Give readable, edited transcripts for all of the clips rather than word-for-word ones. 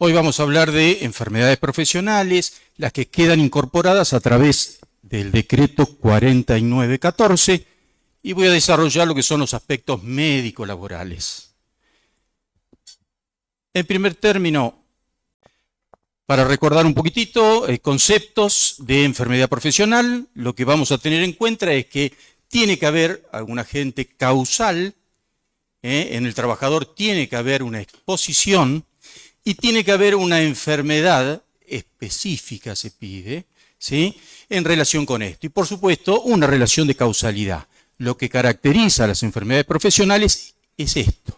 Hoy vamos a hablar de enfermedades profesionales, las que quedan incorporadas a través del decreto 4914, y voy a desarrollar lo que son los aspectos médico-laborales. En primer término, para recordar un poquitito conceptos de enfermedad profesional, lo que vamos a tener en cuenta es que tiene que haber algún agente causal, en el trabajador tiene que haber una exposición y tiene que haber una enfermedad específica, se pide, ¿sí?, en relación con esto. Y por supuesto, una relación de causalidad. Lo que caracteriza a las enfermedades profesionales es esto,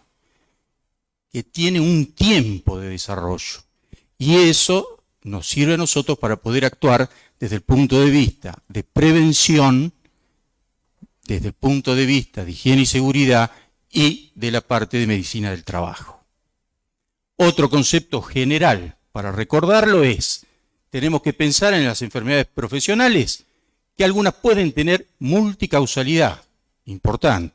que tiene un tiempo de desarrollo. Y eso nos sirve a nosotros para poder actuar desde el punto de vista de prevención, desde el punto de vista de higiene y seguridad y de la parte de medicina del trabajo. Otro concepto general para recordarlo es, tenemos que pensar en las enfermedades profesionales, que algunas pueden tener multicausalidad, importante.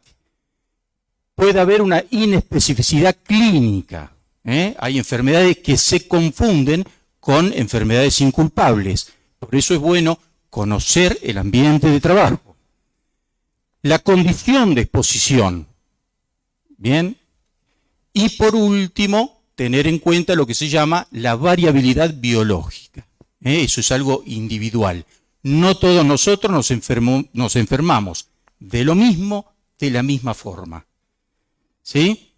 Puede haber una inespecificidad clínica. Hay enfermedades que se confunden con enfermedades inculpables. Por eso es bueno conocer el ambiente de trabajo. La condición de exposición. Bien. Y por último, tener en cuenta lo que se llama la variabilidad biológica. Eso es algo individual. No todos nosotros nos enfermamos de lo mismo, de la misma forma. ¿Sí?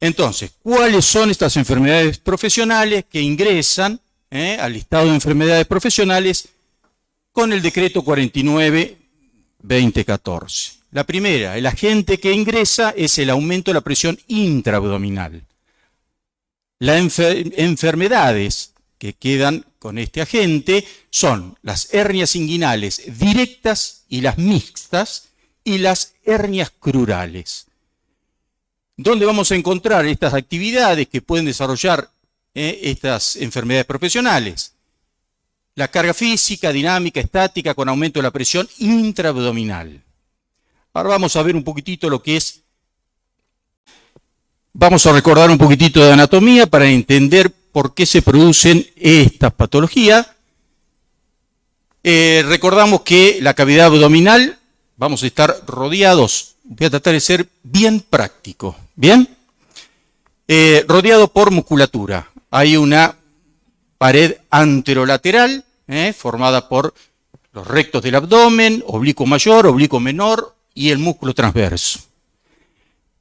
Entonces, ¿cuáles son estas enfermedades profesionales que ingresan al listado de enfermedades profesionales con el decreto 49/2014? La primera, el agente que ingresa es el aumento de la presión intraabdominal. Las enfermedades que quedan con este agente son las hernias inguinales directas y las mixtas y las hernias crurales. ¿Dónde vamos a encontrar estas actividades que pueden desarrollar estas enfermedades profesionales? La carga física, dinámica, estática con aumento de la presión intraabdominal. Ahora vamos a ver un poquitito lo que es. Vamos a recordar un poquitito de anatomía para entender por qué se producen estas patologías. Recordamos que la cavidad abdominal, vamos a estar rodeados, voy a tratar de ser bien práctico, ¿bien? Rodeado por musculatura. Hay una pared anterolateral formada por los rectos del abdomen, oblicuo mayor, oblicuo menor y el músculo transverso.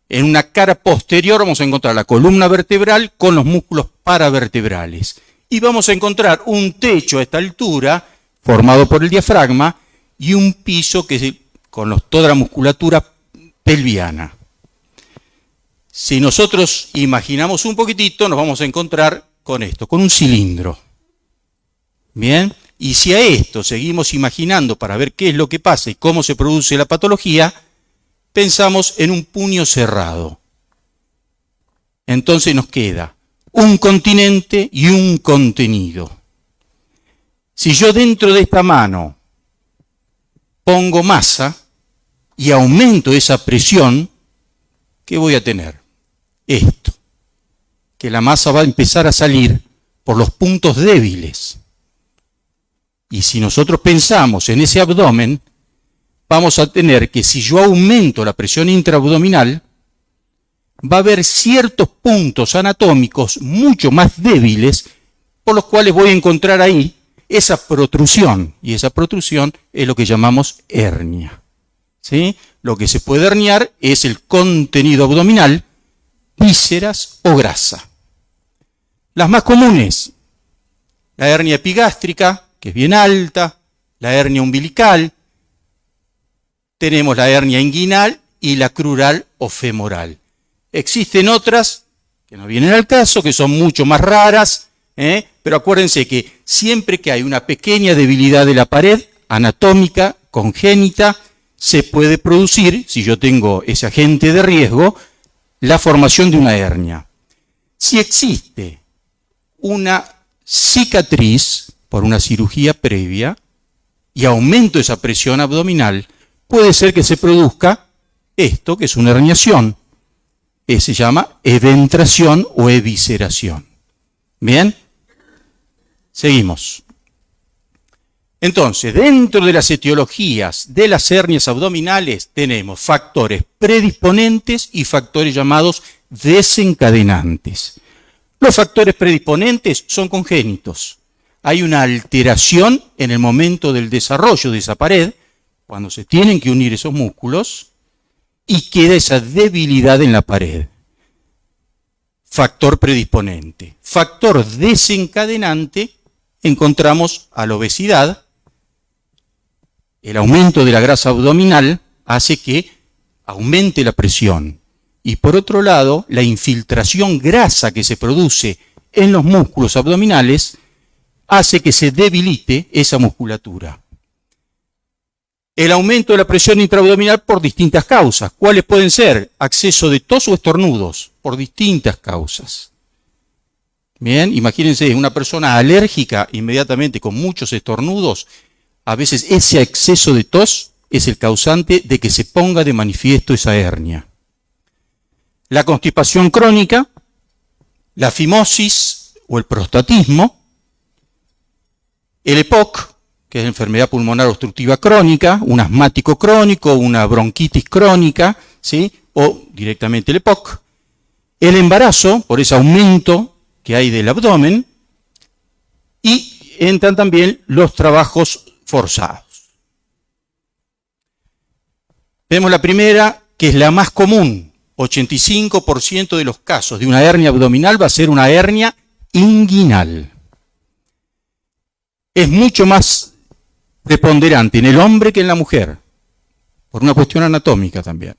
En una cara posterior vamos a encontrar la columna vertebral con los músculos paravertebrales. Y vamos a encontrar un techo a esta altura formado por el diafragma y un piso que con toda la musculatura pelviana. Si nosotros imaginamos un poquitito, nos vamos a encontrar con esto, con un cilindro. Bien, y si a esto seguimos imaginando para ver qué es lo que pasa y cómo se produce la patología, pensamos en un puño cerrado. Entonces nos queda un continente y un contenido. Si yo dentro de esta mano pongo masa y aumento esa presión, ¿qué voy a tener? Esto, que la masa va a empezar a salir por los puntos débiles. Y si nosotros pensamos en ese abdomen, vamos a tener que si yo aumento la presión intraabdominal, va a haber ciertos puntos anatómicos mucho más débiles por los cuales voy a encontrar ahí esa protrusión. Y esa protrusión es lo que llamamos hernia. ¿Sí? Lo que se puede herniar es el contenido abdominal, vísceras o grasa. Las más comunes, la hernia epigástrica, que es bien alta, la hernia umbilical, tenemos la hernia inguinal y la crural o femoral. Existen otras que no vienen al caso, que son mucho más raras, pero acuérdense que siempre que hay una pequeña debilidad de la pared anatómica, congénita, se puede producir, si yo tengo ese agente de riesgo, la formación de una hernia. Si existe una cicatriz por una cirugía previa y aumento esa presión abdominal, puede ser que se produzca esto, que es una herniación. se llama eventración o evisceración. ¿Bien? Seguimos. Entonces, dentro de las etiologías de las hernias abdominales tenemos factores predisponentes y factores llamados desencadenantes. Los factores predisponentes son congénitos. Hay una alteración en el momento del desarrollo de esa pared, cuando se tienen que unir esos músculos, y queda esa debilidad en la pared. Factor predisponente. Factor desencadenante, encontramos a la obesidad. El aumento de la grasa abdominal hace que aumente la presión. Y por otro lado, la infiltración grasa que se produce en los músculos abdominales hace que se debilite esa musculatura. El aumento de la presión intraabdominal por distintas causas. ¿Cuáles pueden ser? Acceso de tos o estornudos, por distintas causas. Bien, imagínense, una persona alérgica inmediatamente con muchos estornudos, a veces ese exceso de tos es el causante de que se ponga de manifiesto esa hernia. La constipación crónica, la fimosis o el prostatismo, el EPOC, que es enfermedad pulmonar obstructiva crónica, un asmático crónico, una bronquitis crónica, ¿sí? O directamente el EPOC, el embarazo, por ese aumento que hay del abdomen, y entran también los trabajos forzados. Vemos la primera, que es la más común. 85% de los casos de una hernia abdominal va a ser una hernia inguinal. Es mucho más preponderante en el hombre que en la mujer, por una cuestión anatómica también.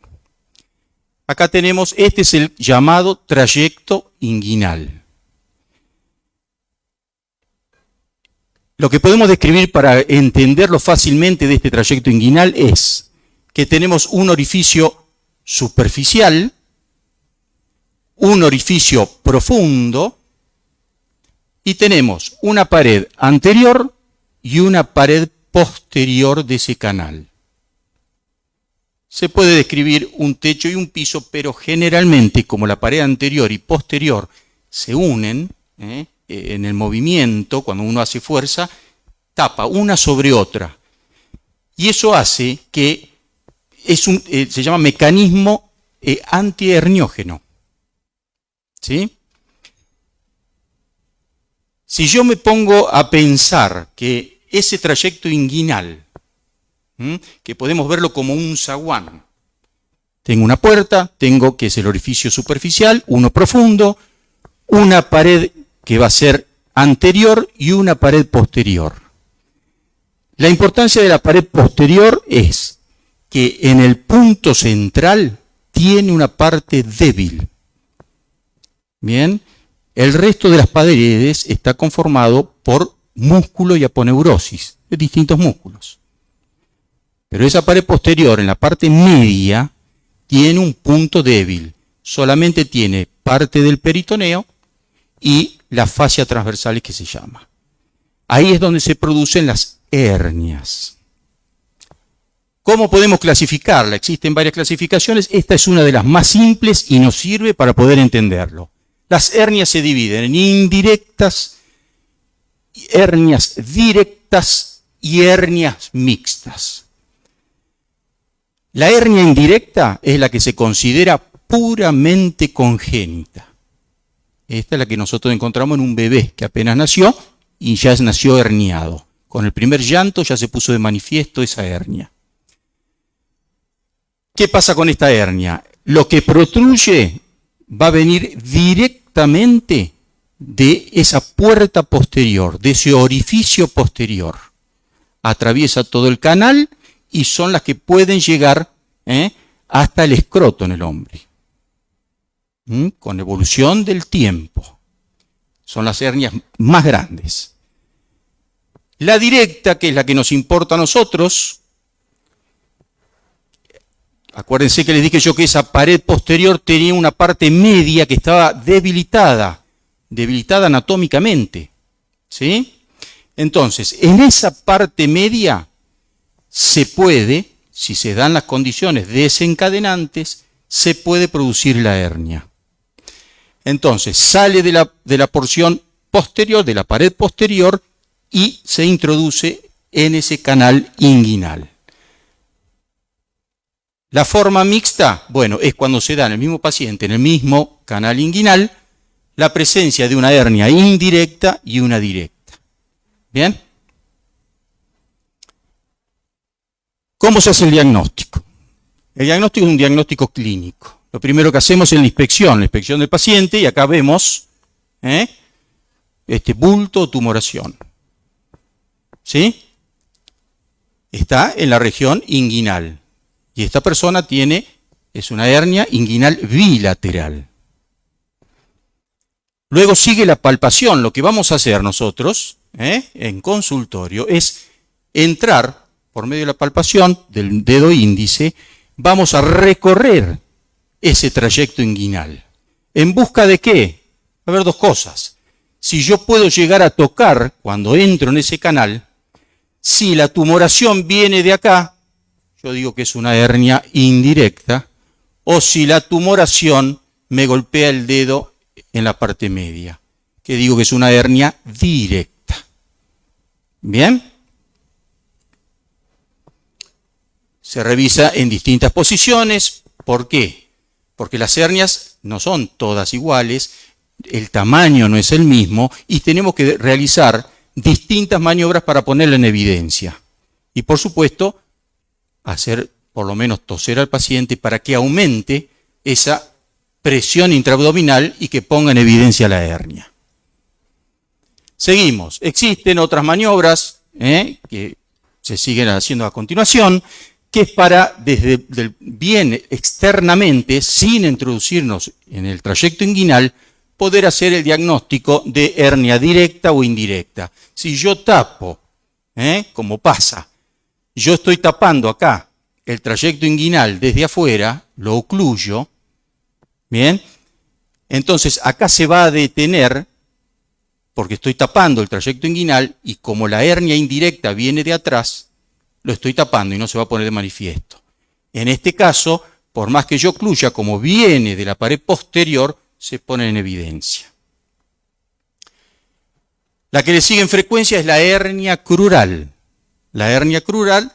Acá tenemos, este es el llamado trayecto inguinal. Lo que podemos describir para entenderlo fácilmente de este trayecto inguinal es que tenemos un orificio superficial, un orificio profundo, y tenemos una pared anterior y una pared posterior de ese canal. Se puede describir un techo y un piso, pero generalmente, como la pared anterior y posterior se unen en el movimiento, cuando uno hace fuerza, tapa una sobre otra. Y eso hace que se llama mecanismo antiherniógeno. ¿Sí? Si yo me pongo a pensar que ese trayecto inguinal, que podemos verlo como un zaguán, tengo una puerta, tengo que es el orificio superficial, uno profundo, una pared que va a ser anterior y una pared posterior. La importancia de la pared posterior es que en el punto central tiene una parte débil. Bien, el resto de las paredes está conformado por músculo y aponeurosis de distintos músculos. Pero esa pared posterior, en la parte media, tiene un punto débil. Solamente tiene parte del peritoneo y la fascia transversal que se llama. Ahí es donde se producen las hernias. ¿Cómo podemos clasificarla? Existen varias clasificaciones. Esta es una de las más simples y nos sirve para poder entenderlo. Las hernias se dividen en indirectas, hernias directas y hernias mixtas. La hernia indirecta es la que se considera puramente congénita. Esta es la que nosotros encontramos en un bebé que apenas nació y ya nació herniado. Con el primer llanto ya se puso de manifiesto esa hernia. ¿Qué pasa con esta hernia? Lo que protruye va a venir directamente de esa puerta posterior, de ese orificio posterior. Atraviesa todo el canal y son las que pueden llegar hasta el escroto en el hombre. Con evolución del tiempo. Son las hernias más grandes. La directa, que es la que nos importa a nosotros, acuérdense que les dije yo que esa pared posterior tenía una parte media que estaba debilitada anatómicamente. ¿Sí? Entonces, en esa parte media se puede, si se dan las condiciones desencadenantes, se puede producir la hernia. Entonces, sale de la porción posterior, de la pared posterior, y se introduce en ese canal inguinal. La forma mixta, bueno, es cuando se da en el mismo paciente, en el mismo canal inguinal, la presencia de una hernia indirecta y una directa. ¿Bien? ¿Cómo se hace el diagnóstico? El diagnóstico es un diagnóstico clínico. Lo primero que hacemos es la inspección del paciente, y acá vemos este bulto o tumoración. ¿Sí? Está en la región inguinal. Y esta persona es una hernia inguinal bilateral. Luego sigue la palpación. Lo que vamos a hacer nosotros en consultorio es entrar por medio de la palpación del dedo índice, vamos a recorrer ese trayecto inguinal. ¿En busca de qué? Va a haber dos cosas. Si yo puedo llegar a tocar cuando entro en ese canal, si la tumoración viene de acá, yo digo que es una hernia indirecta, o si la tumoración me golpea el dedo en la parte media, que digo que es una hernia directa. ¿Bien? Se revisa en distintas posiciones. ¿Por qué? Porque las hernias no son todas iguales, el tamaño no es el mismo, y tenemos que realizar distintas maniobras para ponerla en evidencia. Y por supuesto, hacer por lo menos toser al paciente para que aumente esa presión intraabdominal y que ponga en evidencia la hernia. Seguimos. Existen otras maniobras que se siguen haciendo a continuación, que es para, bien externamente, sin introducirnos en el trayecto inguinal, poder hacer el diagnóstico de hernia directa o indirecta. Si yo tapo, como pasa, yo estoy tapando acá el trayecto inguinal desde afuera, lo ocluyo, ¿bien? Entonces acá se va a detener, porque estoy tapando el trayecto inguinal, y como la hernia indirecta viene de atrás, lo estoy tapando y no se va a poner de manifiesto. En este caso, por más que yo ocluya, como viene de la pared posterior, se pone en evidencia. La que le sigue en frecuencia es la hernia crural. La hernia crural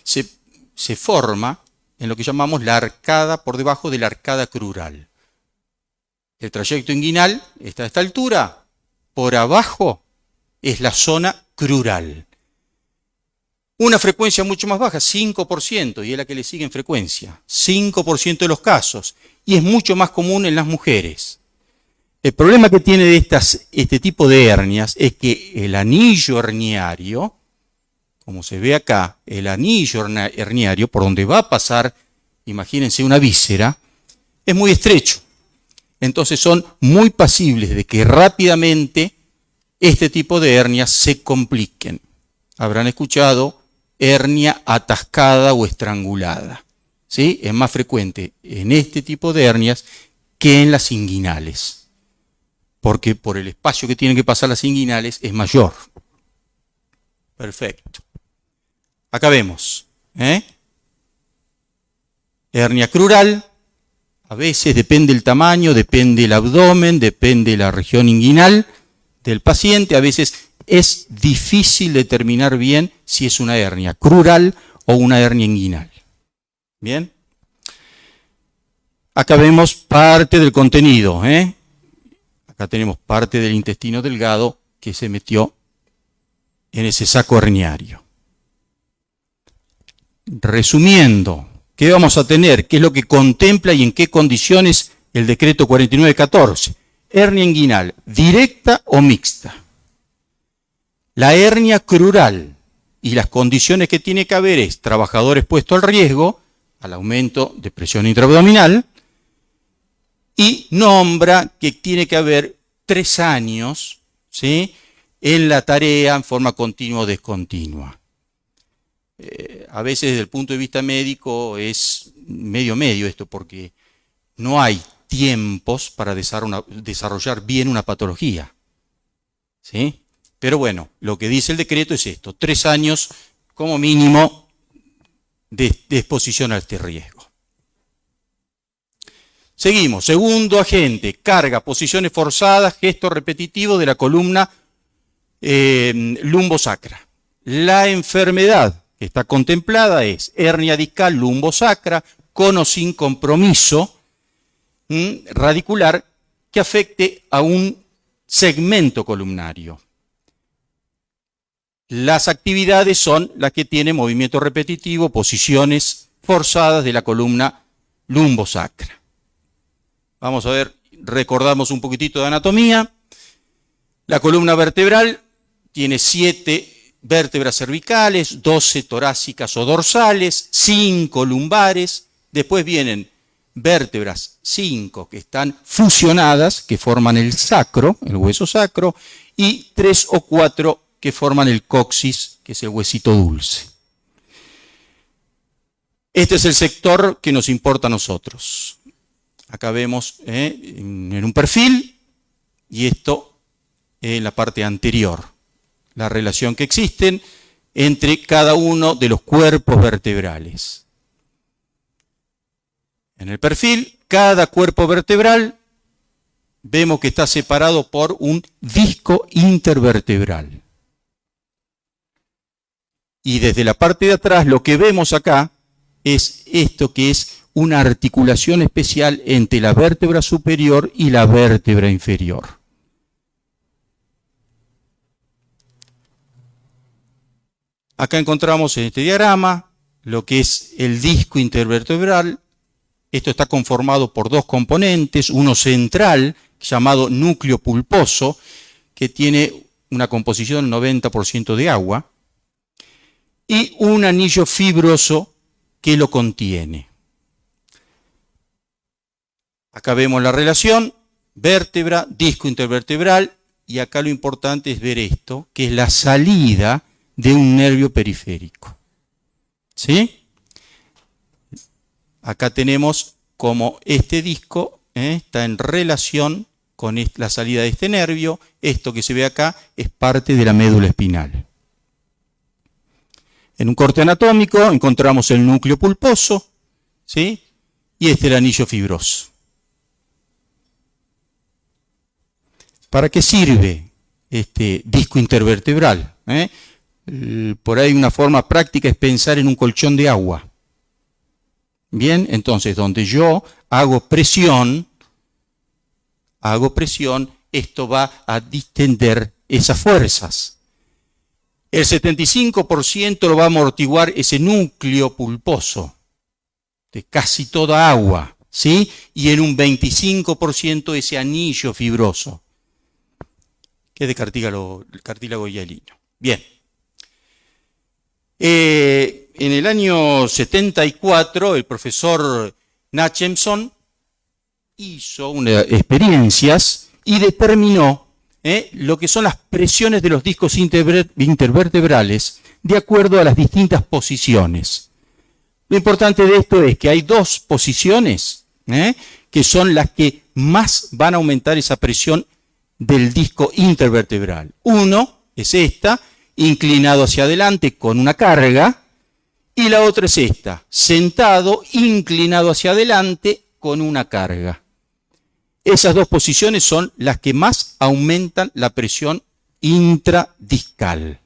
se forma en lo que llamamos la arcada, por debajo de la arcada crural. El trayecto inguinal está a esta altura, por abajo es la zona crural. Una frecuencia mucho más baja, 5%, y es la que le sigue en frecuencia, 5% de los casos, y es mucho más común en las mujeres. El problema que tiene de este tipo de hernias es que el anillo herniario, como se ve acá, el anillo herniario, por donde va a pasar, imagínense, una víscera, es muy estrecho. Entonces son muy pasibles de que rápidamente este tipo de hernias se compliquen. Habrán escuchado hernia atascada o estrangulada. ¿Sí? Es más frecuente en este tipo de hernias que en las inguinales, porque por el espacio que tienen que pasar las inguinales es mayor. Perfecto. Acá vemos, hernia crural, a veces depende el tamaño, depende el abdomen, depende la región inguinal del paciente, a veces es difícil determinar bien si es una hernia crural o una hernia inguinal. Bien. Acá vemos parte del contenido, Acá tenemos parte del intestino delgado que se metió en ese saco herniario. Resumiendo, ¿qué vamos a tener? ¿Qué es lo que contempla y en qué condiciones el decreto 4914? Hernia inguinal, directa o mixta. La hernia crural y las condiciones que tiene que haber es trabajador expuesto al riesgo, al aumento de presión intraabdominal, y nombra que tiene que haber 3 años, ¿sí?, en la tarea en forma continua o descontinua. A veces desde el punto de vista médico es medio esto, porque no hay tiempos para desarrollar bien una patología. ¿Sí? Pero bueno, lo que dice el decreto es esto, 3 años como mínimo de exposición a este riesgo. Seguimos. Segundo agente, carga, posiciones forzadas, gesto repetitivo de la columna lumbosacra. La enfermedad que está contemplada es hernia discal lumbosacra con o sin compromiso radicular que afecte a un segmento columnario. Las actividades son las que tienen movimiento repetitivo, posiciones forzadas de la columna lumbosacra. Vamos a ver, recordamos un poquitito de anatomía. La columna vertebral tiene 7 vértebras cervicales, 12 torácicas o dorsales, 5 lumbares. Después vienen vértebras 5 que están fusionadas, que forman el sacro, el hueso sacro, y 3 o 4 que forman el coxis, que es el huesito dulce. Este es el sector que nos importa a nosotros. Acá vemos en un perfil, y esto en la parte anterior, la relación que existen entre cada uno de los cuerpos vertebrales. En el perfil, cada cuerpo vertebral vemos que está separado por un disco intervertebral. Y desde la parte de atrás lo que vemos acá es esto que es una articulación especial entre la vértebra superior y la vértebra inferior. Acá encontramos en este diagrama lo que es el disco intervertebral. Esto está conformado por 2 componentes, uno central llamado núcleo pulposo, que tiene una composición del 90% de agua, y un anillo fibroso que lo contiene. Acá vemos la relación vértebra, disco intervertebral, y acá lo importante es ver esto, que es la salida de un nervio periférico. ¿Sí? Acá tenemos como este disco está en relación con la salida de este nervio. Esto que se ve acá es parte de la médula espinal. En un corte anatómico encontramos el núcleo pulposo, ¿sí? Y este es el anillo fibroso. ¿Para qué sirve este disco intervertebral? Por ahí una forma práctica es pensar en un colchón de agua. Bien, entonces donde yo hago presión, esto va a distender esas fuerzas. El 75% lo va a amortiguar ese núcleo pulposo, de casi toda agua, ¿sí? Y en un 25% ese anillo fibroso, que es de cartílago hialino. Bien. En el año 74, el profesor Nachemson hizo unas experiencias y determinó lo que son las presiones de los discos intervertebrales de acuerdo a las distintas posiciones. Lo importante de esto es que hay 2 posiciones que son las que más van a aumentar esa presión del disco intervertebral. Uno es esta, inclinado hacia adelante con una carga, y la otra es esta, sentado, inclinado hacia adelante con una carga. Esas 2 posiciones son las que más aumentan la presión intradiscal.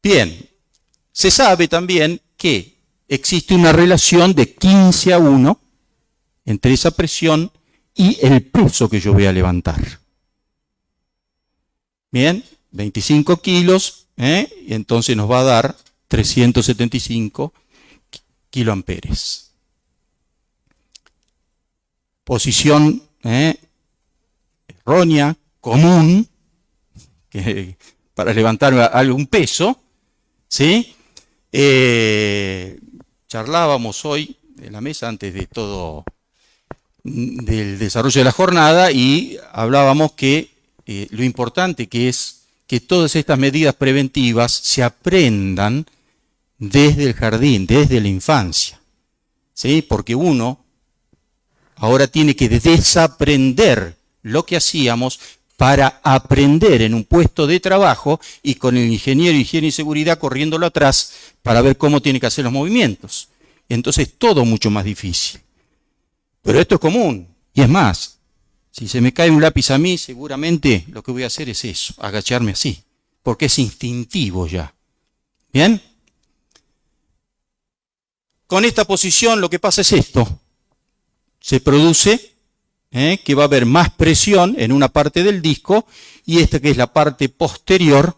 Bien, se sabe también que existe una relación de 15:1 entre esa presión y el peso que yo voy a levantar. Bien, 25 kilos, y entonces nos va a dar 375 kiloamperes. Posición errónea, común, para levantar algún peso, ¿sí? Charlábamos hoy en la mesa antes de todo del desarrollo de la jornada y hablábamos que lo importante que es que todas estas medidas preventivas se aprendan desde el jardín, desde la infancia, ¿sí? Porque uno ahora tiene que desaprender lo que hacíamos para aprender en un puesto de trabajo y con el ingeniero de higiene y seguridad corriéndolo atrás para ver cómo tiene que hacer los movimientos. Entonces todo mucho más difícil. Pero esto es común. Y es más, si se me cae un lápiz a mí, seguramente lo que voy a hacer es eso, agacharme así, porque es instintivo ya. ¿Bien? Con esta posición lo que pasa es esto. Se produce que va a haber más presión en una parte del disco y esta que es la parte posterior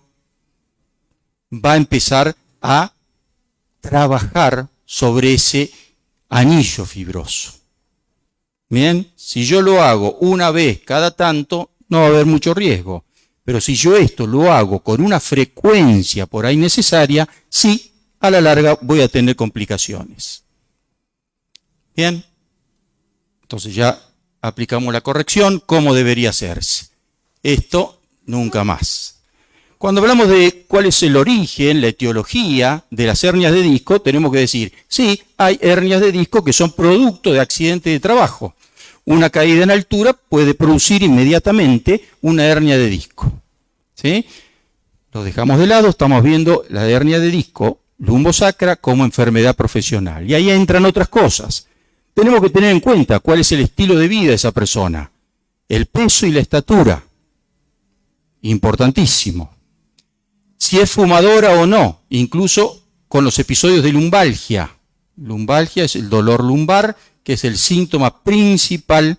va a empezar a trabajar sobre ese anillo fibroso. Bien, si yo lo hago una vez cada tanto, no va a haber mucho riesgo. Pero si yo esto lo hago con una frecuencia por ahí necesaria, sí, a la larga voy a tener complicaciones. Bien, entonces ya aplicamos la corrección, ¿cómo debería hacerse? Esto nunca más. Cuando hablamos de cuál es el origen, la etiología de las hernias de disco, tenemos que decir, sí, hay hernias de disco que son producto de accidente de trabajo. Una caída en altura puede producir inmediatamente una hernia de disco. ¿Sí? Lo dejamos de lado, estamos viendo la hernia de disco lumbosacra como enfermedad profesional. Y ahí entran otras cosas. Tenemos que tener en cuenta cuál es el estilo de vida de esa persona. El peso y la estatura. Importantísimo. Si es fumadora o no, incluso con los episodios de lumbalgia. Lumbalgia es el dolor lumbar, que es el síntoma principal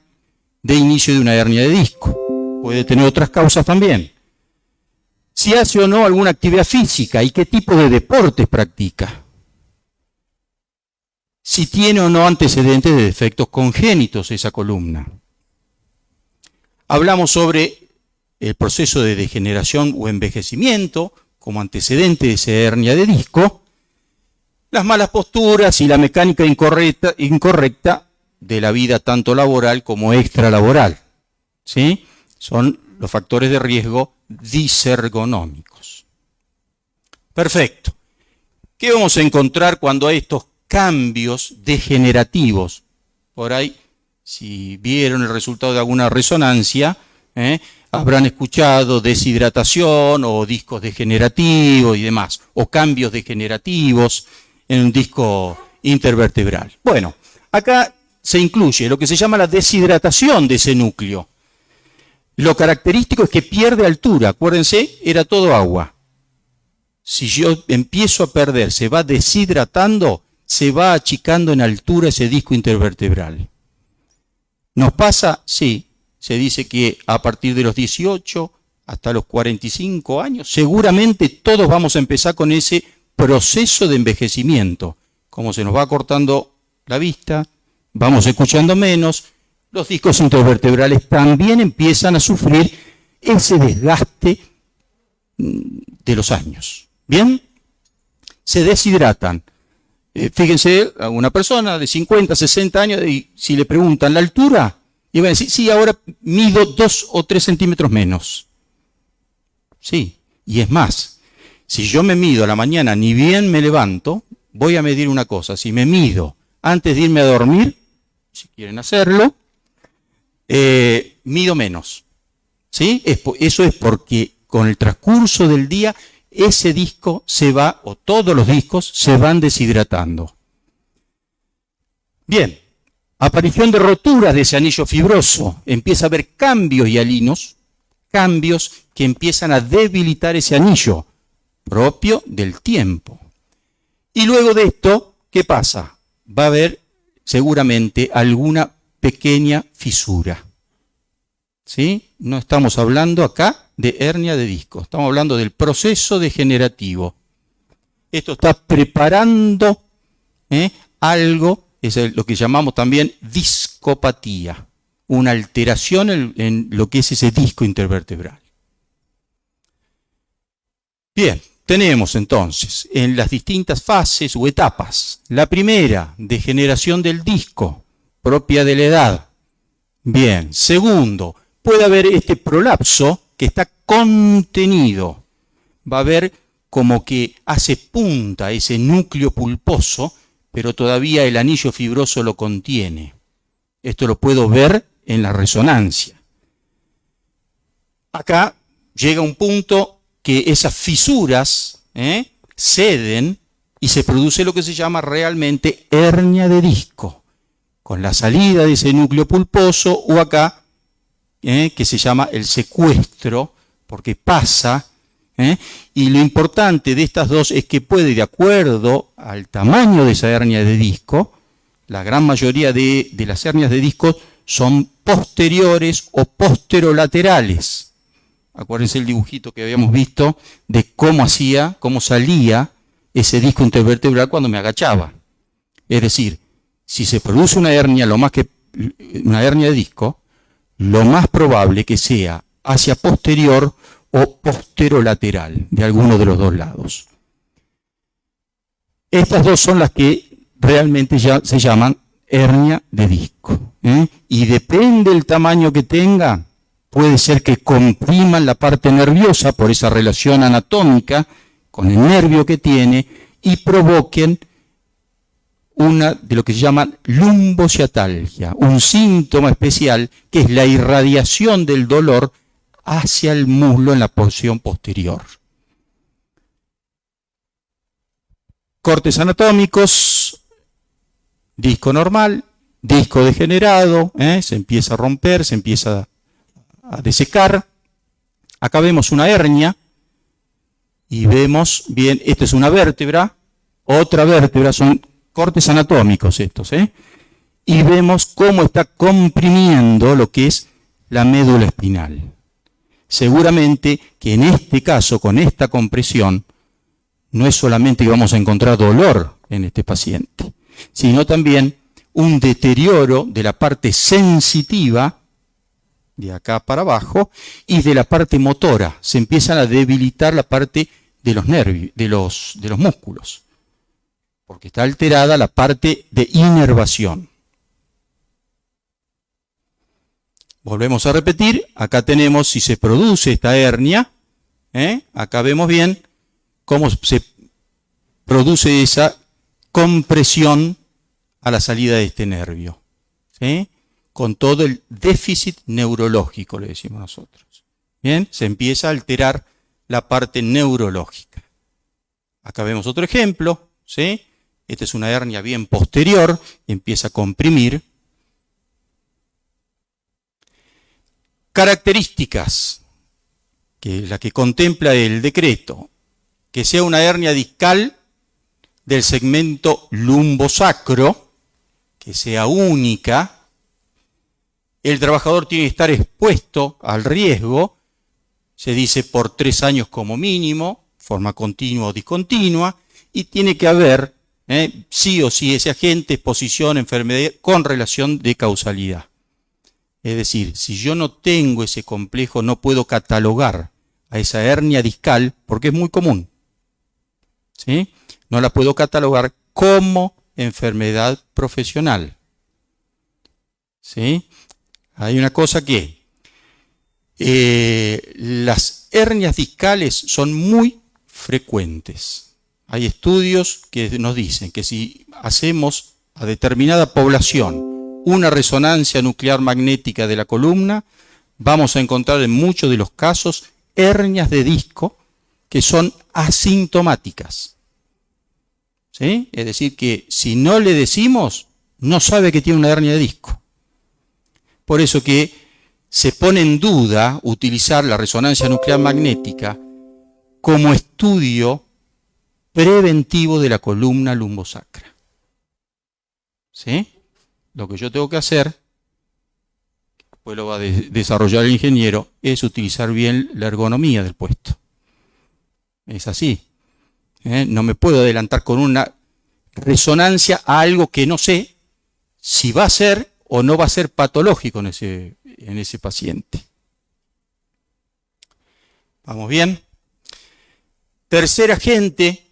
de inicio de una hernia de disco. Puede tener otras causas también. Si hace o no alguna actividad física y qué tipo de deportes practica. Si tiene o no antecedentes de defectos congénitos esa columna. Hablamos sobre el proceso de degeneración o envejecimiento como antecedente de esa hernia de disco, las malas posturas y la mecánica incorrecta de la vida tanto laboral como extralaboral. ¿Sí? Son los factores de riesgo disergonómicos. Perfecto. ¿Qué vamos a encontrar cuando hay estos cambios degenerativos? Por ahí, si vieron el resultado de alguna resonancia, habrán escuchado deshidratación o discos degenerativos y demás, o cambios degenerativos en un disco intervertebral. Bueno, acá se incluye lo que se llama la deshidratación de ese núcleo. Lo característico es que pierde altura. Acuérdense, era todo agua. Si yo empiezo a perder, se va deshidratando, se va achicando en altura ese disco intervertebral. ¿Nos pasa? Sí. Se dice que a partir de los 18 hasta los 45 años, seguramente todos vamos a empezar con ese proceso de envejecimiento. Como se nos va cortando la vista, vamos escuchando menos, los discos intervertebrales también empiezan a sufrir ese desgaste de los años. ¿Bien? Se deshidratan. Fíjense, a una persona de 50, 60 años, y si le preguntan la altura, y van a decir, sí, ahora mido 2 o 3 centímetros menos. Sí, y es más, si yo me mido a la mañana, ni bien me levanto, voy a medir una cosa. Si me mido antes de irme a dormir, si quieren hacerlo, mido menos. ¿Sí? Eso es porque con el transcurso del día, ese disco se va, o todos los discos, se van deshidratando. Bien. Aparición de roturas de ese anillo fibroso. Empieza a haber cambios hialinos, cambios que empiezan a debilitar ese anillo, propio del tiempo. Y luego de esto, ¿qué pasa? Va a haber seguramente alguna pequeña fisura. ¿Sí? No estamos hablando acá de hernia de disco, estamos hablando del proceso degenerativo. Esto está preparando algo. Es lo que llamamos también discopatía, una alteración en lo que es ese disco intervertebral. Bien, tenemos entonces en las distintas fases o etapas. La primera, degeneración del disco, propia de la edad. Bien, segundo, puede haber este prolapso que está contenido. Va a haber como que hace punta ese núcleo pulposo, pero todavía el anillo fibroso lo contiene. Esto lo puedo ver en la resonancia. Acá llega un punto que esas fisuras ceden y se produce lo que se llama realmente hernia de disco, con la salida de ese núcleo pulposo, o acá, que se llama el secuestro, porque pasa, y lo importante de estas dos es que puede, de acuerdo al tamaño de esa hernia de disco, la gran mayoría de las hernias de disco son posteriores o posterolaterales. Acuérdense el dibujito que habíamos visto de cómo salía ese disco intervertebral cuando me agachaba. Es decir, si se produce una hernia de disco, lo más probable que sea hacia posterior o posterolateral, de alguno de los dos lados. Estas dos son las que realmente ya se llaman hernia de disco. Y depende del tamaño que tenga, puede ser que compriman la parte nerviosa por esa relación anatómica con el nervio que tiene y provoquen una de lo que se llama lumbociatalgia, un síntoma especial que es la irradiación del dolor hacia el muslo en la porción posterior. Cortes anatómicos, disco normal, disco degenerado, se empieza a romper, se empieza a desecar. Acá vemos una hernia y vemos bien, esta es una vértebra, otra vértebra, son cortes anatómicos estos, y vemos cómo está comprimiendo lo que es la médula espinal. Seguramente que en este caso, con esta compresión, no es solamente que vamos a encontrar dolor en este paciente, sino también un deterioro de la parte sensitiva, de acá para abajo, y de la parte motora. Se empiezan a debilitar la parte de los nervios, de los músculos, porque está alterada la parte de inervación. Volvemos a repetir, acá tenemos si se produce esta hernia, acá vemos bien cómo se produce esa compresión a la salida de este nervio, con todo el déficit neurológico, le decimos nosotros. Bien, se empieza a alterar la parte neurológica. Acá vemos otro ejemplo, esta es una hernia bien posterior, empieza a comprimir. Características, que es la que contempla el decreto, que sea una hernia discal del segmento lumbosacro, que sea única. El trabajador tiene que estar expuesto al riesgo, se dice por 3 años como mínimo, forma continua o discontinua, y tiene que haber sí o sí ese agente, exposición, enfermedad con relación de causalidad. Es decir, si yo no tengo ese complejo, no puedo catalogar a esa hernia discal, porque es muy común, no la puedo catalogar como enfermedad profesional. Hay una cosa que las hernias discales son muy frecuentes. Hay estudios que nos dicen que si hacemos a determinada población una resonancia nuclear magnética de la columna, vamos a encontrar en muchos de los casos hernias de disco que son asintomáticas. Es decir, que si no le decimos, no sabe que tiene una hernia de disco. Por eso que se pone en duda utilizar la resonancia nuclear magnética como estudio preventivo de la columna lumbosacra. Lo que yo tengo que hacer, después lo va a desarrollar el ingeniero, es utilizar bien la ergonomía del puesto. Es así. No me puedo adelantar con una resonancia a algo que no sé si va a ser o no va a ser patológico en ese paciente. ¿Vamos bien? Tercer agente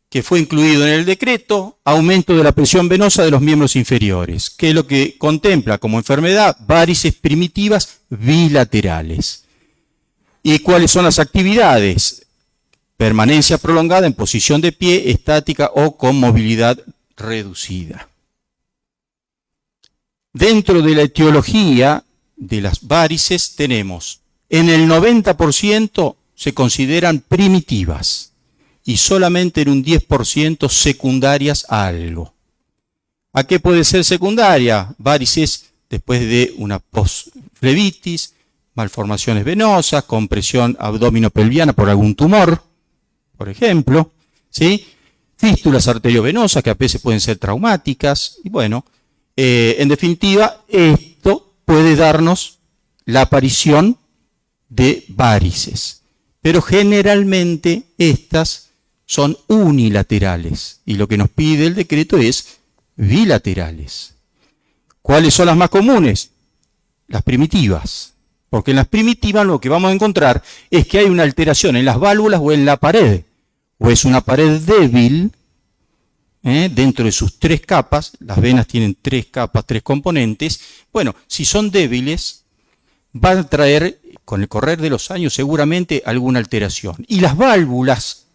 que fue incluido en el decreto, aumento de la presión venosa de los miembros inferiores, que es lo que contempla como enfermedad varices primitivas bilaterales. ¿Y cuáles son las actividades? Permanencia prolongada en posición de pie, estática o con movilidad reducida. Dentro de la etiología de las varices tenemos, en el 90% se consideran primitivas y solamente en un 10% secundarias a algo. ¿A qué puede ser secundaria? Varices después de una posflebitis, malformaciones venosas, compresión abdominopelviana por algún tumor, por ejemplo, ¿sí? Fístulas arteriovenosas que a veces pueden ser traumáticas, y bueno, en definitiva, esto puede darnos la aparición de varices, pero generalmente estas son unilaterales, y lo que nos pide el decreto es bilaterales. ¿Cuáles son las más comunes? Las primitivas, porque en las primitivas lo que vamos a encontrar es que hay una alteración en las válvulas o en la pared, o es una pared débil, dentro de sus 3 capas, las venas tienen 3 capas, 3 componentes. Bueno, si son débiles, van a traer, con el correr de los años, seguramente alguna alteración. Y las válvulas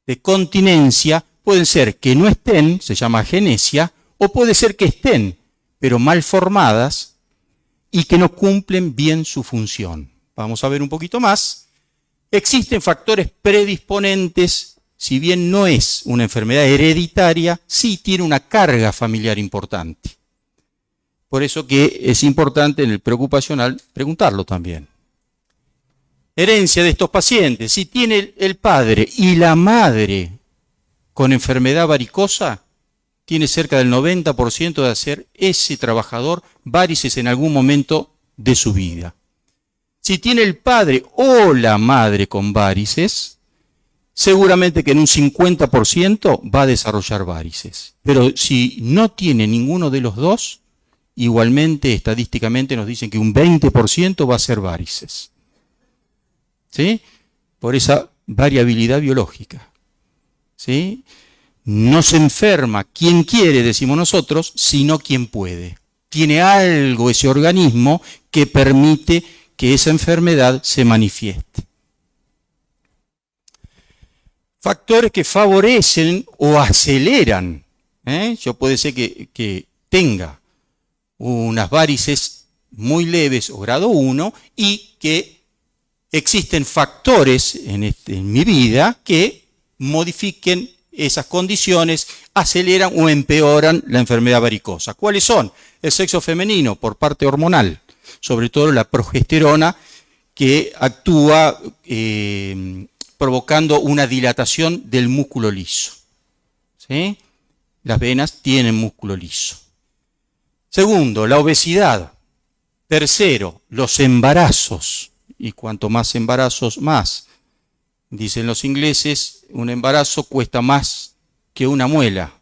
de continencia pueden ser que no estén, se llama agenesia, o puede ser que estén, pero mal formadas y que no cumplen bien su función. Vamos a ver un poquito más. Existen factores predisponentes. Si bien no es una enfermedad hereditaria, sí tiene una carga familiar importante. Por eso que es importante en el preocupacional preguntarlo también. Herencia de estos pacientes. Si tiene el padre y la madre con enfermedad varicosa, tiene cerca del 90% de hacer ese trabajador varices en algún momento de su vida. Si tiene el padre o la madre con varices, seguramente que en un 50% va a desarrollar varices. Pero si no tiene ninguno de los dos, igualmente estadísticamente nos dicen que un 20% va a ser varices. ¿Sí? Por esa variabilidad biológica. ¿Sí? No se enferma quien quiere, decimos nosotros, sino quien puede. Tiene algo ese organismo que permite que esa enfermedad se manifieste. Factores que favorecen o aceleran. Yo puede ser que tenga unas varices muy leves o grado 1 y que existen factores en mi vida que modifiquen esas condiciones, aceleran o empeoran la enfermedad varicosa. ¿Cuáles son? El sexo femenino por parte hormonal, sobre todo la progesterona que actúa provocando una dilatación del músculo liso. ¿Sí? Las venas tienen músculo liso. Segundo, la obesidad. Tercero, los embarazos. Y cuanto más embarazos, más. Dicen los ingleses, un embarazo cuesta más que una muela.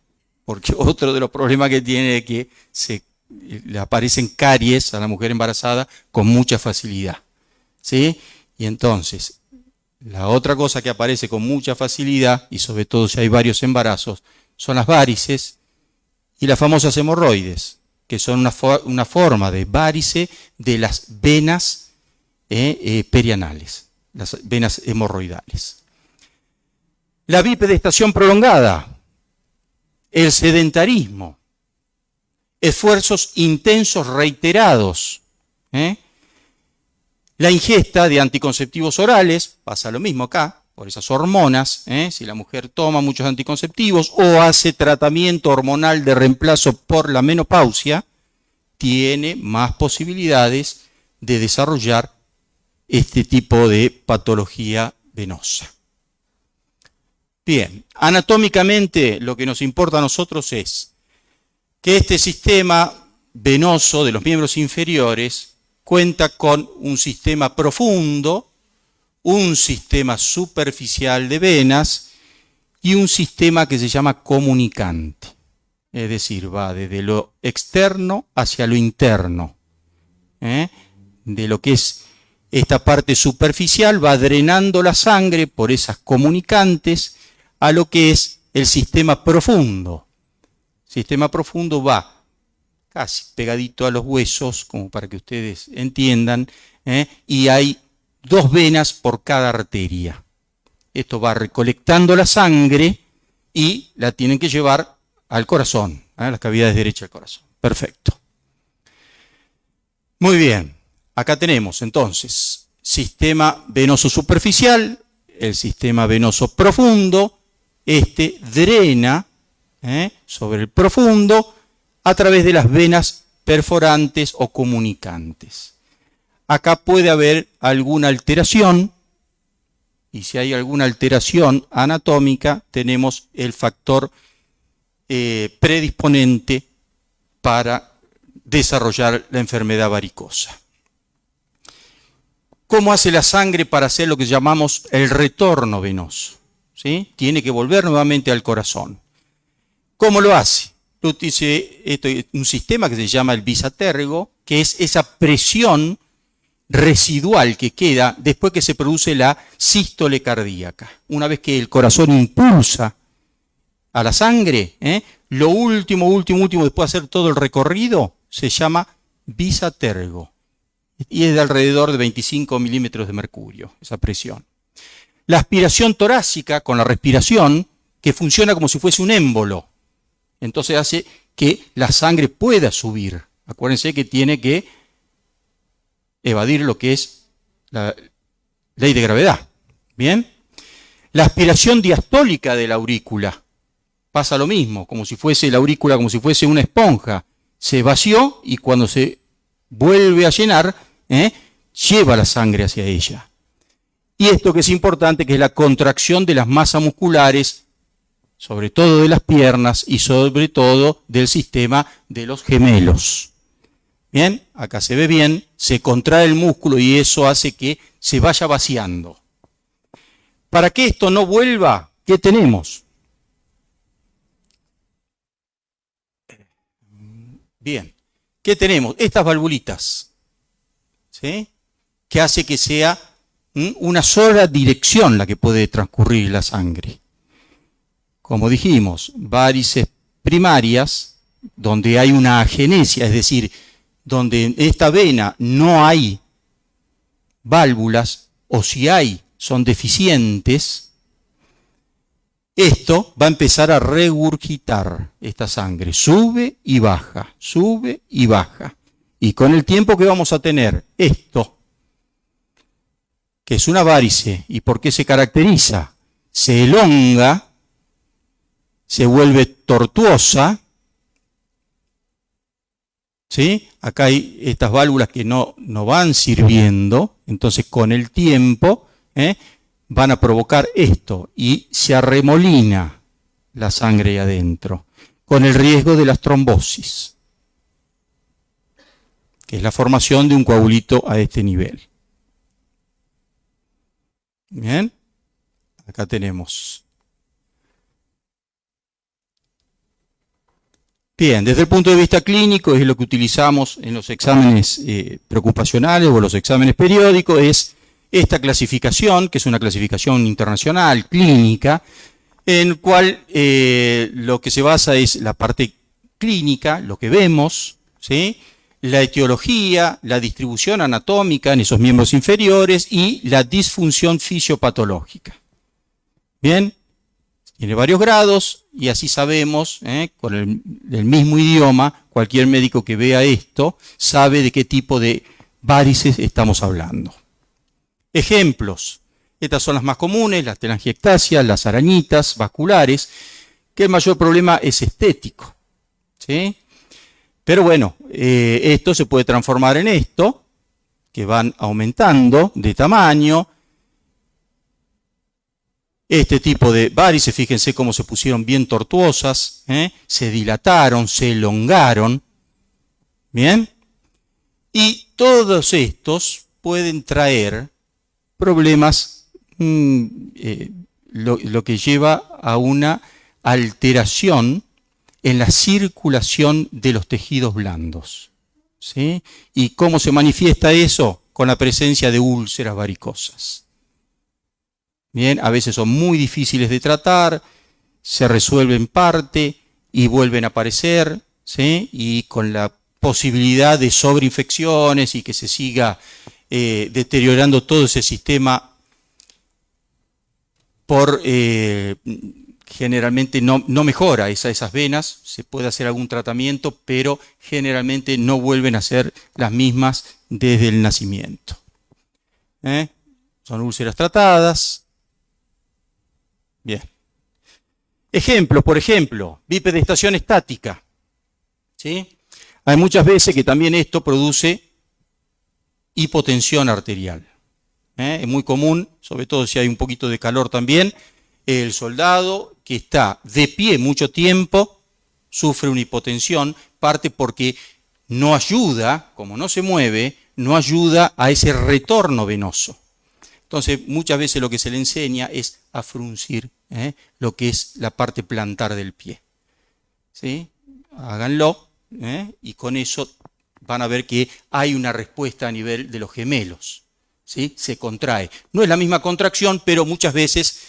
Porque otro de los problemas que tiene es que le aparecen caries a la mujer embarazada con mucha facilidad. ¿Sí? Y entonces, la otra cosa que aparece con mucha facilidad, y sobre todo si hay varios embarazos, son las varices y las famosas hemorroides, que son una forma de varice de las venas perianales, las venas hemorroidales. La bipedestación prolongada, el sedentarismo, esfuerzos intensos reiterados, la ingesta de anticonceptivos orales, pasa lo mismo acá, por esas hormonas, si la mujer toma muchos anticonceptivos o hace tratamiento hormonal de reemplazo por la menopausia, tiene más posibilidades de desarrollar este tipo de patología venosa. Bien, anatómicamente lo que nos importa a nosotros es que este sistema venoso de los miembros inferiores cuenta con un sistema profundo, un sistema superficial de venas y un sistema que se llama comunicante. Es decir, va desde lo externo hacia lo interno. De lo que es esta parte superficial va drenando la sangre por esas comunicantes a lo que es el sistema profundo. El sistema profundo va casi pegadito a los huesos, como para que ustedes entiendan, y hay 2 venas por cada arteria. Esto va recolectando la sangre y la tienen que llevar al corazón, a las cavidades derechas del corazón. Perfecto. Muy bien, acá tenemos entonces sistema venoso superficial, el sistema venoso profundo, este drena sobre el profundo a través de las venas perforantes o comunicantes. Acá puede haber alguna alteración, y si hay alguna alteración anatómica, tenemos el factor predisponente para desarrollar la enfermedad varicosa. ¿Cómo hace la sangre para hacer lo que llamamos el retorno venoso? ¿Sí? Tiene que volver nuevamente al corazón. ¿Cómo lo hace? Utiliza un sistema que se llama el bisatérgo, que es esa presión residual que queda después que se produce la sístole cardíaca. Una vez que el corazón impulsa a la sangre, lo último, después de hacer todo el recorrido, se llama bisatérgo. Y es de alrededor de 25 milímetros de mercurio, esa presión. La aspiración torácica con la respiración, que funciona como si fuese un émbolo. Entonces hace que la sangre pueda subir. Acuérdense que tiene que evadir lo que es la ley de gravedad. ¿Bien? La aspiración diastólica de la aurícula. Pasa lo mismo, como si fuese la aurícula, como si fuese una esponja. Se vació y cuando se vuelve a llenar, lleva la sangre hacia ella. Y esto que es importante, que es la contracción de las masas musculares, sobre todo de las piernas y sobre todo del sistema de los gemelos. Bien, acá se ve bien, se contrae el músculo y eso hace que se vaya vaciando. Para que esto no vuelva, ¿qué tenemos? Bien, ¿qué tenemos? Estas valvulitas, ¿sí? Que hace que sea una sola dirección la que puede transcurrir la sangre. Como dijimos, varices primarias, donde hay una agenesia, es decir, donde en esta vena no hay válvulas, o si hay, son deficientes, esto va a empezar a regurgitar esta sangre, sube y baja, sube y baja. Y con el tiempo que vamos a tener esto, que es una varice, ¿y por qué se caracteriza? Se elonga, se vuelve tortuosa, ¿sí? Acá hay estas válvulas que no van sirviendo, entonces con el tiempo van a provocar esto y se arremolina la sangre ahí adentro, con el riesgo de las trombosis, que es la formación de un coagulito a este nivel. Bien, acá tenemos. Bien, desde el punto de vista clínico, es lo que utilizamos en los exámenes preocupacionales o los exámenes periódicos, es esta clasificación, que es una clasificación internacional, clínica, en la cual lo que se basa es la parte clínica, lo que vemos, ¿sí? La etiología, la distribución anatómica en esos miembros inferiores y la disfunción fisiopatológica. Bien, tiene varios grados y así sabemos, con el mismo idioma, cualquier médico que vea esto sabe de qué tipo de varices estamos hablando. Ejemplos. Estas son las más comunes, las telangiectasias, las arañitas vasculares, que el mayor problema es estético, ¿sí? Pero bueno, esto se puede transformar en esto, que van aumentando de tamaño. Este tipo de varices, fíjense cómo se pusieron bien tortuosas, se dilataron, se elongaron, ¿bien? Y todos estos pueden traer problemas, lo que lleva a una alteración en la circulación de los tejidos blandos, ¿sí? ¿Y cómo se manifiesta eso? Con la presencia de úlceras varicosas. Bien, a veces son muy difíciles de tratar, se resuelven parte y vuelven a aparecer, ¿sí? Y con la posibilidad de sobreinfecciones y que se siga deteriorando todo ese sistema por generalmente no mejora esas venas, se puede hacer algún tratamiento, pero generalmente no vuelven a ser las mismas desde el nacimiento. Son úlceras tratadas. Bien. Ejemplos, por ejemplo, bipedestación estática. ¿Sí? Hay muchas veces que también esto produce hipotensión arterial. Es muy común, sobre todo si hay un poquito de calor también, el soldado que está de pie mucho tiempo sufre una hipotensión, parte porque no ayuda, como no se mueve, no ayuda a ese retorno venoso. Entonces, muchas veces lo que se le enseña es a fruncir lo que es la parte plantar del pie. ¿Sí? Háganlo y con eso van a ver que hay una respuesta a nivel de los gemelos. ¿Sí? Se contrae. No es la misma contracción, pero muchas veces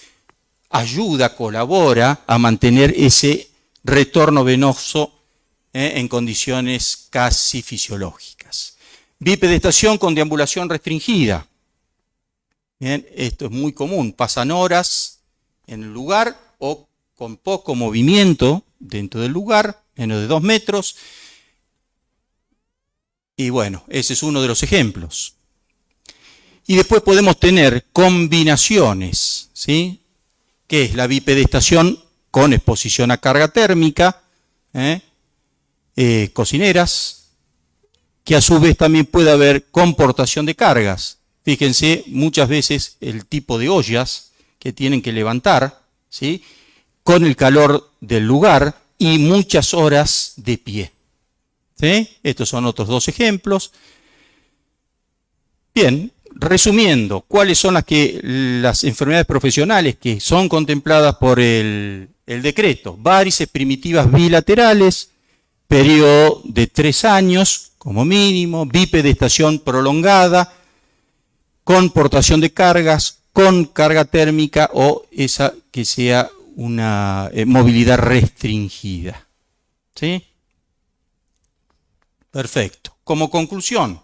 ayuda, colabora a mantener ese retorno venoso en condiciones casi fisiológicas. Bipedestación con deambulación restringida. Bien, esto es muy común. Pasan horas en el lugar o con poco movimiento dentro del lugar, menos de 2 metros. Y bueno, ese es uno de los ejemplos. Y después podemos tener combinaciones, ¿sí? Que es la bipedestación con exposición a carga térmica, cocineras, que a su vez también puede haber comportación de cargas. Fíjense, muchas veces el tipo de ollas que tienen que levantar, ¿sí? Con el calor del lugar y muchas horas de pie. ¿Sí? Estos son otros dos ejemplos. Bien, resumiendo, ¿cuáles son las enfermedades profesionales que son contempladas por el decreto? Varices primitivas bilaterales, periodo de 3 años como mínimo, bipedestación prolongada, comportación de cargas, con carga térmica o esa que sea una movilidad restringida. ¿Sí? Perfecto. Como conclusión,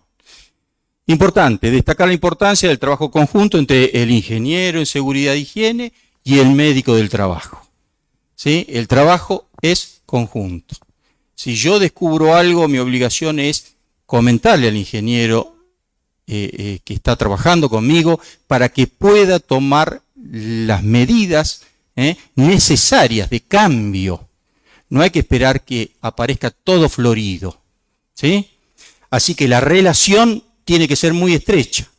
importante, destacar la importancia del trabajo conjunto entre el ingeniero en seguridad e higiene y el médico del trabajo. ¿Sí? El trabajo es conjunto. Si yo descubro algo, mi obligación es comentarle al ingeniero que está trabajando conmigo para que pueda tomar las medidas necesarias de cambio. No hay que esperar que aparezca todo florido. ¿Sí? Así que la relación tiene que ser muy estrecha.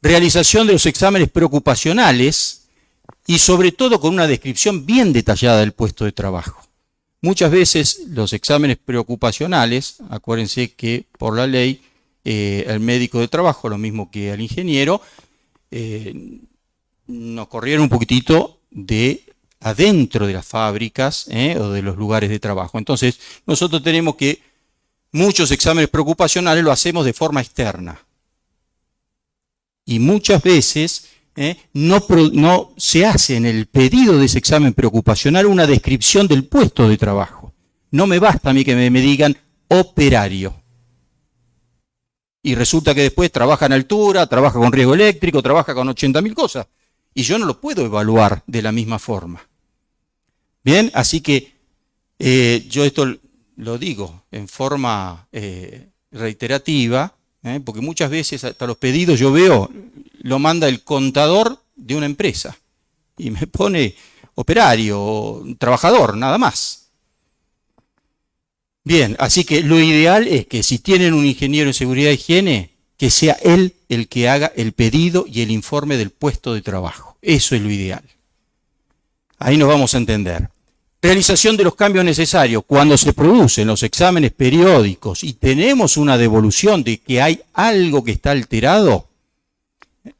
Realización de los exámenes preocupacionales y sobre todo con una descripción bien detallada del puesto de trabajo. Muchas veces los exámenes preocupacionales, acuérdense que por la ley el médico de trabajo, lo mismo que el ingeniero, nos corrieron un poquitito de adentro de las fábricas o de los lugares de trabajo. Entonces, nosotros tenemos que muchos exámenes preocupacionales lo hacemos de forma externa. Y muchas veces no se hace en el pedido de ese examen preocupacional una descripción del puesto de trabajo. No me basta a mí que me digan operario. Y resulta que después trabaja en altura, trabaja con riesgo eléctrico, trabaja con 80.000 cosas. Y yo no lo puedo evaluar de la misma forma. Bien, así que yo esto lo digo en forma reiterativa, porque muchas veces hasta los pedidos yo veo, lo manda el contador de una empresa y me pone operario, trabajador, nada más. Bien, así que lo ideal es que si tienen un ingeniero en seguridad e higiene, que sea él el que haga el pedido y el informe del puesto de trabajo. Eso es lo ideal. Ahí nos vamos a entender. Realización de los cambios necesarios. Cuando se producen los exámenes periódicos y tenemos una devolución de que hay algo que está alterado,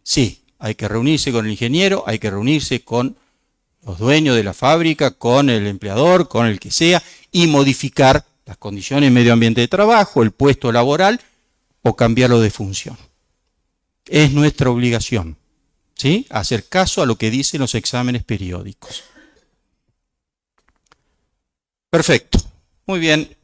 sí, hay que reunirse con el ingeniero, hay que reunirse con los dueños de la fábrica, con el empleador, con el que sea, y modificar las condiciones de medio ambiente de trabajo, el puesto laboral, o cambiarlo de función. Es nuestra obligación, ¿sí? Hacer caso a lo que dicen los exámenes periódicos. Perfecto. Muy bien.